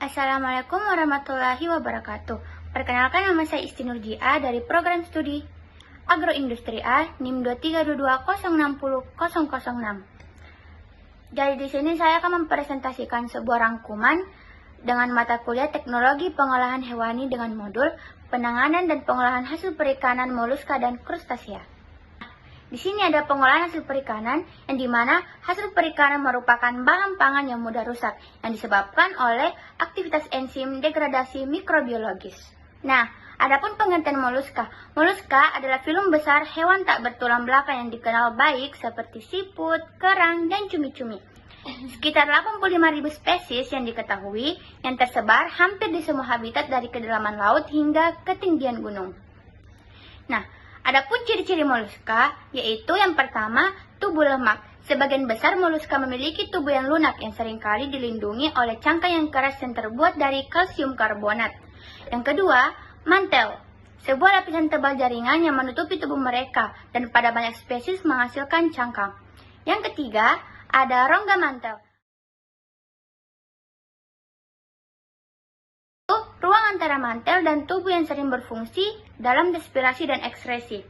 Assalamualaikum warahmatullahi wabarakatuh. Perkenalkan, nama saya Isti Nurjia dari program studi Agroindustri A NIM 2322060006. Jadi di sini saya akan mempresentasikan sebuah rangkuman dengan mata kuliah Teknologi Pengolahan Hewani dengan modul Penanganan dan Pengolahan Hasil Perikanan Moluska dan Krustasea. Di sini ada pengolahan hasil perikanan, yang dimana hasil perikanan merupakan bahan pangan yang mudah rusak, yang disebabkan oleh aktivitas enzim degradasi mikrobiologis. Nah, adapun pengertian moluska. Moluska adalah filum besar hewan tak bertulang belakang yang dikenal baik seperti siput, kerang, dan cumi-cumi. Sekitar 85.000 spesies yang diketahui, yang tersebar hampir di semua habitat dari kedalaman laut hingga ketinggian gunung. Nah, adapun ciri-ciri moluska, yaitu yang pertama, tubuh lemak. Sebagian besar moluska memiliki tubuh yang lunak yang seringkali dilindungi oleh cangkang yang keras yang terbuat dari kalsium karbonat. Yang kedua, mantel. Sebuah lapisan tebal jaringan yang menutupi tubuh mereka dan pada banyak spesies menghasilkan cangkang. Yang ketiga, ada rongga mantel. Ruang antara mantel dan tubuh yang sering berfungsi dalam respirasi dan ekskresi.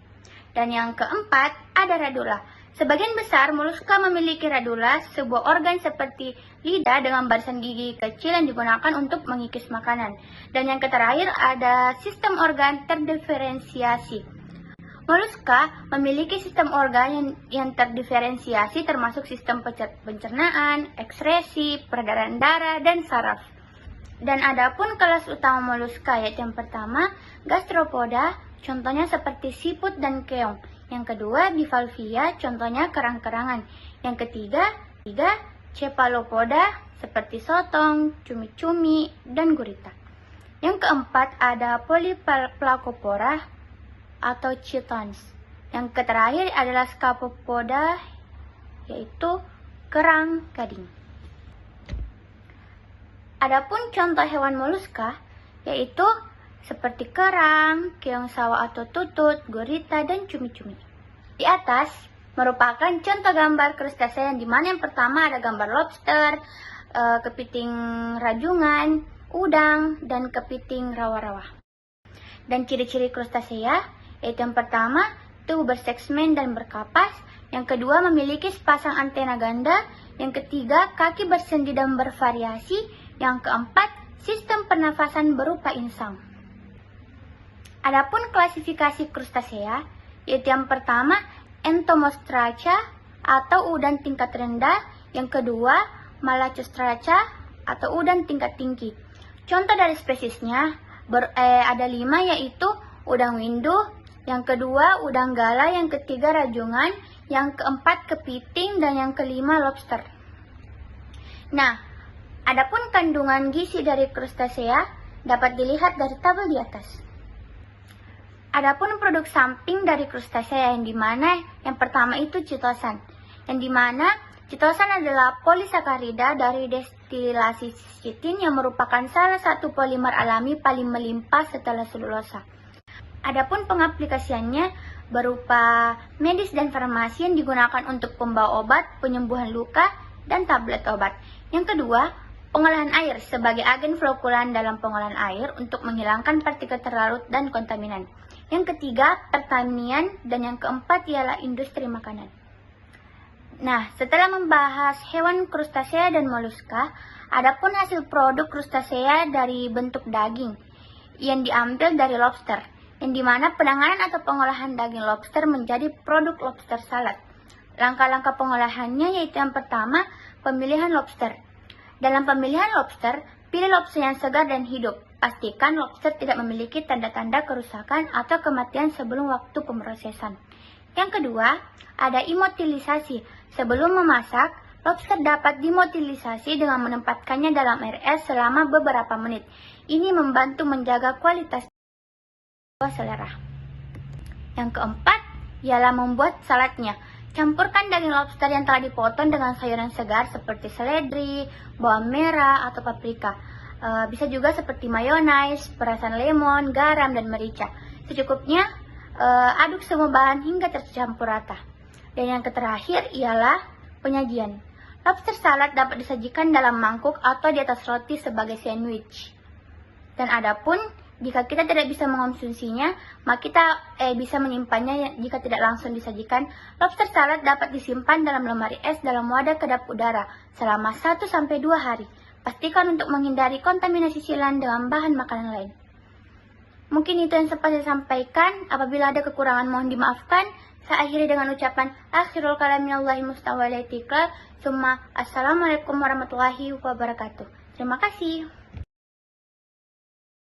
Dan yang keempat, ada radula. Sebagian besar moluska memiliki radula, sebuah organ seperti lidah dengan barisan gigi kecil yang digunakan untuk mengikis makanan. Dan yang terakhir, ada sistem organ terdiferensiasi. Moluska memiliki sistem organ yang terdiferensiasi termasuk sistem pencernaan, ekskresi, peredaran darah, dan saraf. Dan adapun kelas utama moluska, yaitu yang pertama, gastropoda, contohnya seperti siput dan keong. Yang kedua, bivalvia, contohnya kerang-kerangan. Yang ketiga, cephalopoda, seperti sotong, cumi-cumi, dan gurita. Yang keempat, ada polyplacopora atau chitons. Yang terakhir adalah scapopoda, yaitu kerang gading. Adapun contoh hewan moluska, yaitu seperti kerang, keong sawah atau tutut, gurita, dan cumi-cumi. Di atas merupakan contoh gambar krustasea, yang dimana yang pertama ada gambar lobster, kepiting rajungan, udang, dan kepiting rawa-rawa. Dan ciri-ciri krustasea, yaitu yang pertama, tubuh bersegmen dan berkapas. Yang kedua, memiliki sepasang antena ganda. Yang ketiga, kaki bersendi dan bervariasi. Yang keempat, sistem pernafasan berupa insang. Adapun klasifikasi krustasea, yaitu yang pertama, Entomostraca atau udang tingkat rendah. Yang kedua, Malacostraca atau udang tingkat tinggi. Contoh dari spesiesnya ada 5, yaitu udang windu, yang kedua udang gala, yang ketiga rajungan, yang keempat kepiting, dan yang kelima lobster. Nah, adapun kandungan gizi dari krustasea dapat dilihat dari tabel di atas. Adapun produk samping dari krustasea, yang dimana yang pertama itu chitosan, yang dimana chitosan adalah polisakarida dari destilasi chitin yang merupakan salah satu polimer alami paling melimpah setelah selulosa. Adapun pengaplikasiannya berupa medis dan farmasi yang digunakan untuk pembawa obat, penyembuhan luka, dan tablet obat. Yang kedua, pengolahan air sebagai agen flokulan dalam pengolahan air untuk menghilangkan partikel terlarut dan kontaminan. Yang ketiga, pertanian, dan yang keempat ialah industri makanan. Nah, setelah membahas hewan krustasea dan moluska, adapun hasil produk krustasea dari bentuk daging yang diambil dari lobster, yang dimana penanganan atau pengolahan daging lobster menjadi produk lobster salad. Langkah-langkah pengolahannya yaitu yang pertama, pemilihan lobster. Dalam pemilihan lobster, pilih lobster yang segar dan hidup. Pastikan lobster tidak memiliki tanda-tanda kerusakan atau kematian sebelum waktu pemrosesan. Yang kedua, ada imotilisasi. Sebelum memasak, lobster dapat dimotilisasi dengan menempatkannya dalam air es selama beberapa menit. Ini membantu menjaga kualitas selera. Yang keempat, ialah membuat saladnya. Campurkan daging lobster yang telah dipotong dengan sayuran segar seperti seledri, bawang merah, atau paprika. Bisa juga seperti mayonaise, perasan lemon, garam, dan merica. Secukupnya, aduk semua bahan hingga tercampur rata. Dan yang terakhir ialah penyajian. Lobster salad dapat disajikan dalam mangkuk atau di atas roti sebagai sandwich. Dan adapun jika kita tidak bisa mengonsumsinya, maka kita bisa menyimpannya jika tidak langsung disajikan. Lobster salad dapat disimpan dalam lemari es dalam wadah kedap udara selama 1-2 hari. Pastikan untuk menghindari kontaminasi silang dengan bahan makanan lain. Mungkin itu yang sempat saya sampaikan. Apabila ada kekurangan mohon dimaafkan. Saya akhiri dengan ucapan akhirul kalam minallahi musta'wa wa ilaihil itikal. Assalamualaikum warahmatullahi wabarakatuh. Terima kasih.